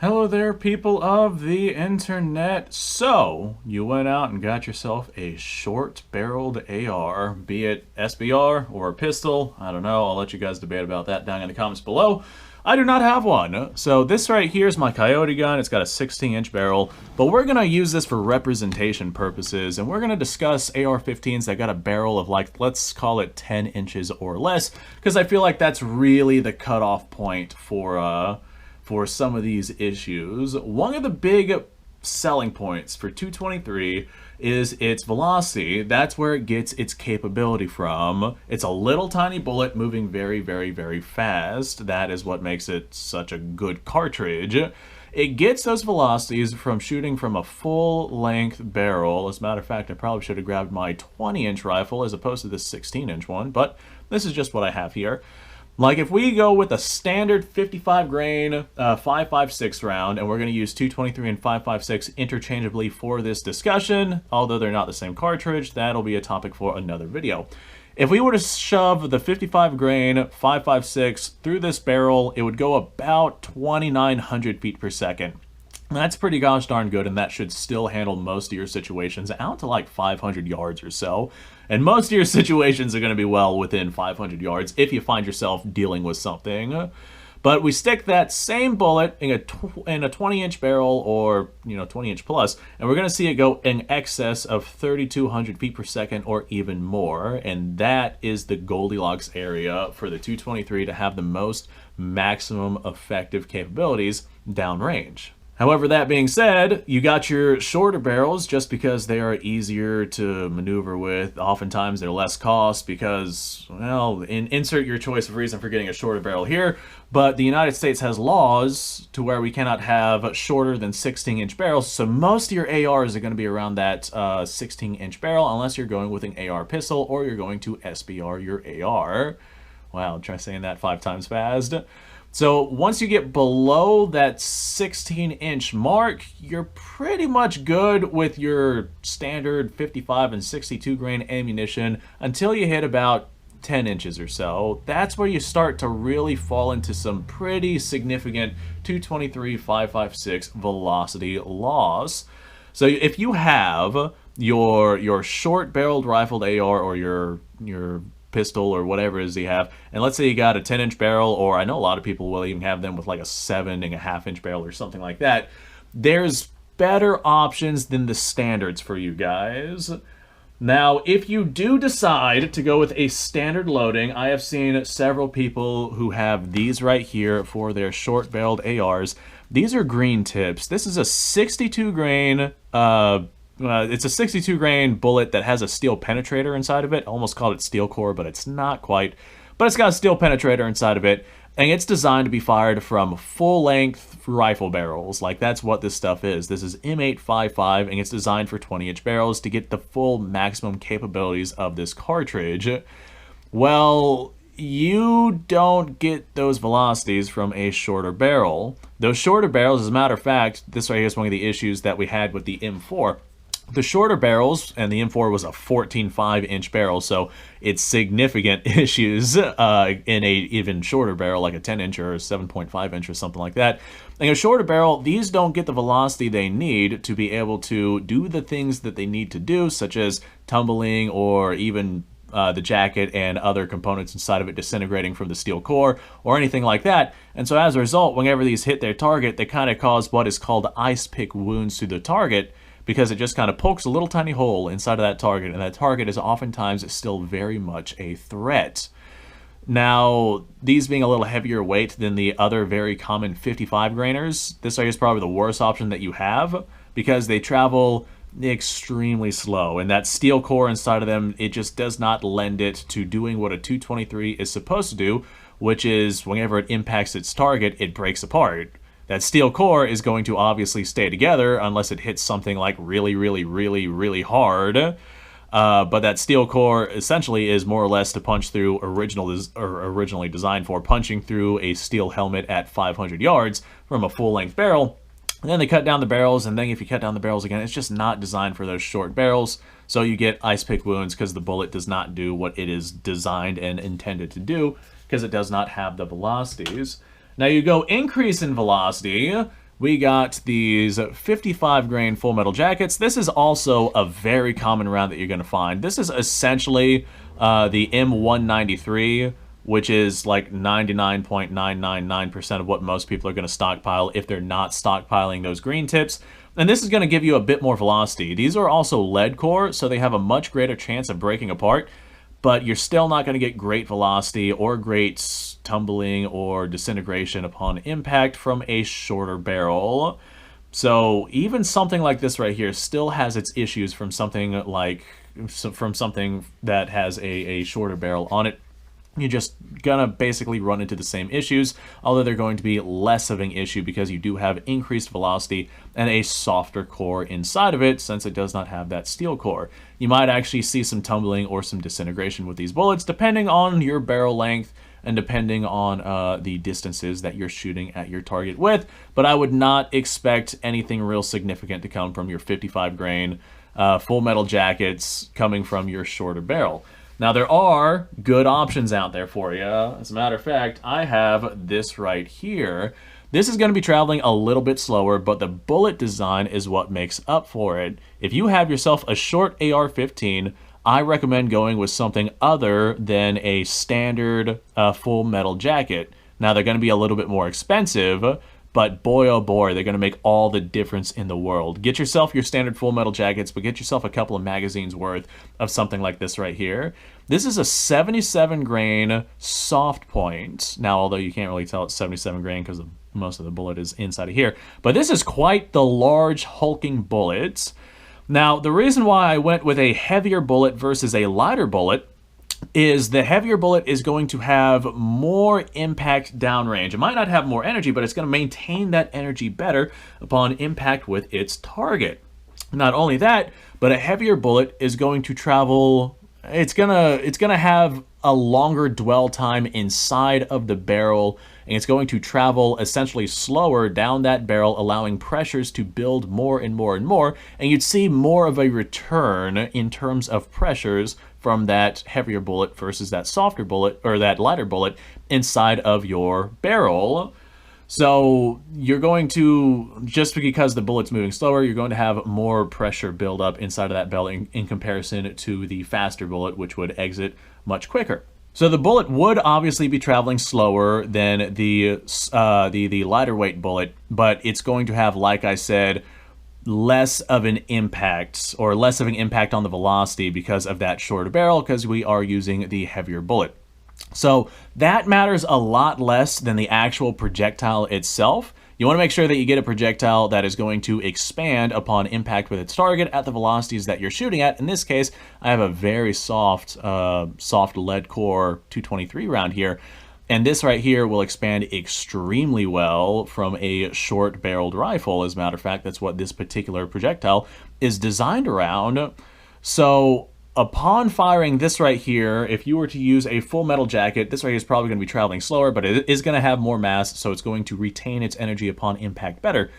Hello there, people of the internet. So, you went out and got yourself a short-barreled AR, be it SBR or a pistol. I don't know. I'll let you guys debate about that down in the comments below. I do not have one. So this right here is my Coyote gun. It's got a 16-inch barrel, but we're going to use this for representation purposes, and we're going to discuss AR-15s that got a barrel of, like, let's call it 10 inches or less, because I feel like that's really the cutoff point for some of these issues. One of the big selling points for 223 is its velocity. That's where it gets its capability from. It's a little tiny bullet moving very, very, very fast. That is what makes it such a good cartridge. It gets those velocities from shooting from a full-length barrel. As a matter of fact, I probably should have grabbed my 20-inch rifle as opposed to the 16-inch one, but this is just what I have here. Like, if we go with a standard 55 grain 5.56 round, and we're going to use 223 and 5.56 interchangeably for this discussion, although they're not the same cartridge, that'll be a topic for another video. If we were to shove the 55 grain 5.56 through this barrel, it would go about 2,900 feet per second. That's pretty gosh darn good, and that should still handle most of your situations out to like 500 yards or so. And most of your situations are going to be well within 500 yards if you find yourself dealing with something. But we stick that same bullet in a 20-inch barrel, or 20-inch plus, and we're going to see it go in excess of 3,200 feet per second or even more. And that is the Goldilocks area for the 223 to have the most maximum effective capabilities downrange. However, that being said, you got your shorter barrels just because they are easier to maneuver with. Oftentimes, they're less cost because, well, insert your choice of reason for getting a shorter barrel here, but the United States has laws to where we cannot have shorter than 16-inch barrels, so most of your ARs are going to be around that 16-inch barrel unless you're going with an AR pistol or you're going to SBR your AR. Wow, try saying that 5 times fast. So once you get below that 16-inch mark, you're pretty much good with your standard 55 and 62 grain ammunition until you hit about 10 inches or so. That's where you start to really fall into some pretty significant 223 5.56 velocity loss. So if you have your short-barreled rifled AR or your pistol or whatever it is you have, and let's say you got a 10-inch barrel, or I know a lot of people will even have them with like a 7.5-inch barrel or something like that, there's better options than the standards for you guys. Now, if you do decide to go with a standard loading, I have seen several people who have these right here for their short-barreled ARs. These are green tips. This is a 62 grain it's a 62 grain bullet that has a steel penetrator inside of it. I almost called it steel core, but it's not quite. But it's got a steel penetrator inside of it, and it's designed to be fired from full-length rifle barrels. Like, that's what this stuff is. This is M855, and it's designed for 20-inch barrels to get the full maximum capabilities of this cartridge. Well, you don't get those velocities from a shorter barrel. Those shorter barrels, as a matter of fact, this right here is one of the issues that we had with the M4. The shorter barrels, and the M4 was a 14.5-inch barrel, so it's significant issues in a even shorter barrel, like a 10-inch or a 7.5-inch or something like that. And a shorter barrel, these don't get the velocity they need to be able to do the things that they need to do, such as tumbling or even the jacket and other components inside of it disintegrating from the steel core or anything like that. And so as a result, whenever these hit their target, they kind of cause what is called ice pick wounds to the target, because it just kind of pokes a little tiny hole inside of that target, and that target is oftentimes still very much a threat. Now, these being a little heavier weight than the other very common 55 grainers, this is probably the worst option that you have, because they travel extremely slow, and that steel core inside of them, it just does not lend it to doing what a 223 is supposed to do, which is whenever it impacts its target, it breaks apart. That steel core is going to obviously stay together unless it hits something like really, really, really, really hard. But that steel core essentially is more or less to punch through originally designed for punching through a steel helmet at 500 yards from a full-length barrel. And then they cut down the barrels, and then if you cut down the barrels again, it's just not designed for those short barrels. So you get ice pick wounds because the bullet does not do what it is designed and intended to do, because it does not have the velocities. Now you go increase in velocity, we got these 55 grain full metal jackets. This is also a very common round that you're going to find. This is essentially the M193, which is like 99.999% of what most people are going to stockpile if they're not stockpiling those green tips. And this is going to give you a bit more velocity. These are also lead core, so they have a much greater chance of breaking apart, but you're still not going to get great velocity or great tumbling or disintegration upon impact from a shorter barrel. So even something like this right here still has its issues from something that has a shorter barrel on it. You're just gonna basically run into the same issues, although they're going to be less of an issue because you do have increased velocity and a softer core inside of it, since it does not have that steel core. You might actually see some tumbling or some disintegration with these bullets, depending on your barrel length and depending on the distances that you're shooting at your target with, but I would not expect anything real significant to come from your 55 grain full metal jackets coming from your shorter barrel. Now, there are good options out there for you. As a matter of fact, I have this right here. This is going to be traveling a little bit slower, but the bullet design is what makes up for it. If you have yourself a short AR15, I recommend going with something other than a standard full metal jacket. Now, they're going to be a little bit more expensive, but boy, oh boy, they're going to make all the difference in the world. Get yourself your standard full metal jackets, but get yourself a couple of magazines worth of something like this right here. This is a 77 grain soft point. Now, although you can't really tell it's 77 grain because most of the bullet is inside of here, but this is quite the large hulking bullet. Now, the reason why I went with a heavier bullet versus a lighter bullet is the heavier bullet is going to have more impact downrange. It might not have more energy, but it's going to maintain that energy better upon impact with its target. Not only that, but a heavier bullet is going to travel, it's gonna have a longer dwell time inside of the barrel, and it's going to travel essentially slower down that barrel, allowing pressures to build more and more and more, and you'd see more of a return in terms of pressures from that heavier bullet versus that softer bullet, or that lighter bullet, inside of your barrel. So you're going to, just because the bullet's moving slower, you're going to have more pressure build up inside of that barrel in comparison to the faster bullet, which would exit much quicker. So the bullet would obviously be traveling slower than the lighter weight bullet, but it's going to have, like I said, less of an impact, or less of an impact on the velocity because of that shorter barrel, because we are using the heavier bullet. So that matters a lot less than the actual projectile itself. You want to make sure that you get a projectile that is going to expand upon impact with its target at the velocities that you're shooting at. In this case, I have a very soft lead core 223 round here. And this right here will expand extremely well from a short barreled rifle. As a matter of fact, that's what this particular projectile is designed around. So upon firing this right here, if you were to use a full metal jacket, this right here is probably going to be traveling slower, but it is going to have more mass, so it's going to retain its energy upon impact better.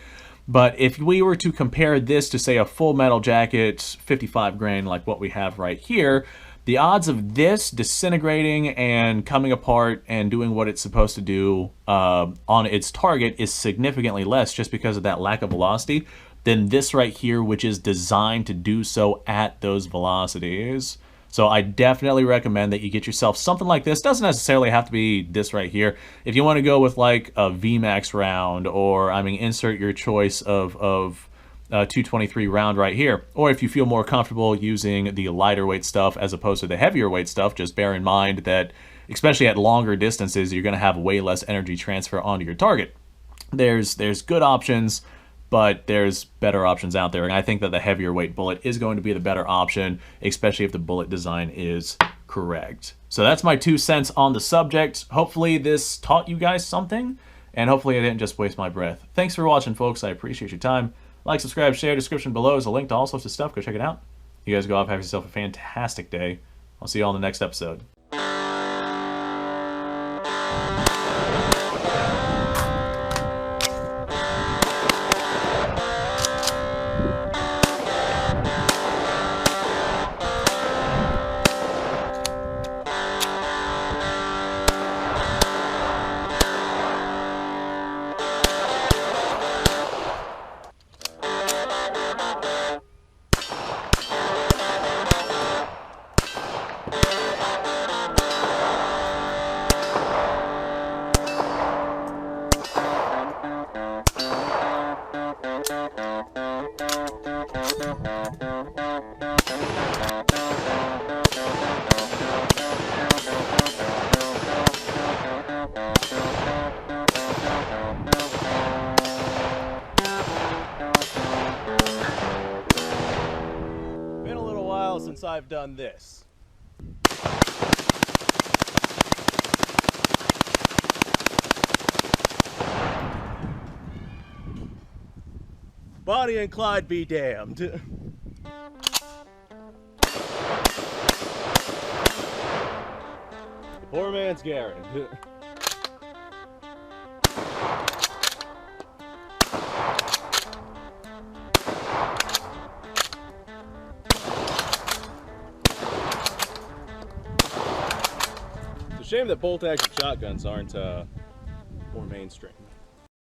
But if we were to compare this to, say, a full metal jacket, 55 grain, like what we have right here, the odds of this disintegrating and coming apart and doing what it's supposed to do on its target is significantly less, just because of that lack of velocity, than this right here, which is designed to do so at those velocities. So I definitely recommend that you get yourself something like this. Doesn't necessarily have to be this right here. If you want to go with like a VMAX round, or I mean, insert your choice of 223 round right here. Or if you feel more comfortable using the lighter weight stuff as opposed to the heavier weight stuff, just bear in mind that especially at longer distances, you're going to have way less energy transfer onto your target. There's good options, but there's better options out there. And I think that the heavier weight bullet is going to be the better option, especially if the bullet design is correct. So that's my 2 cents on the subject. Hopefully this taught you guys something, and hopefully I didn't just waste my breath. Thanks for watching, folks. I appreciate your time. Like, subscribe, share. Description below is a link to all sorts of stuff. Go check it out. You guys go off, have yourself a fantastic day. I'll see you all in the next episode. I've done this. Bonnie and Clyde be damned. Poor man's Gary. It's a shame that bolt-action shotguns aren't more mainstream.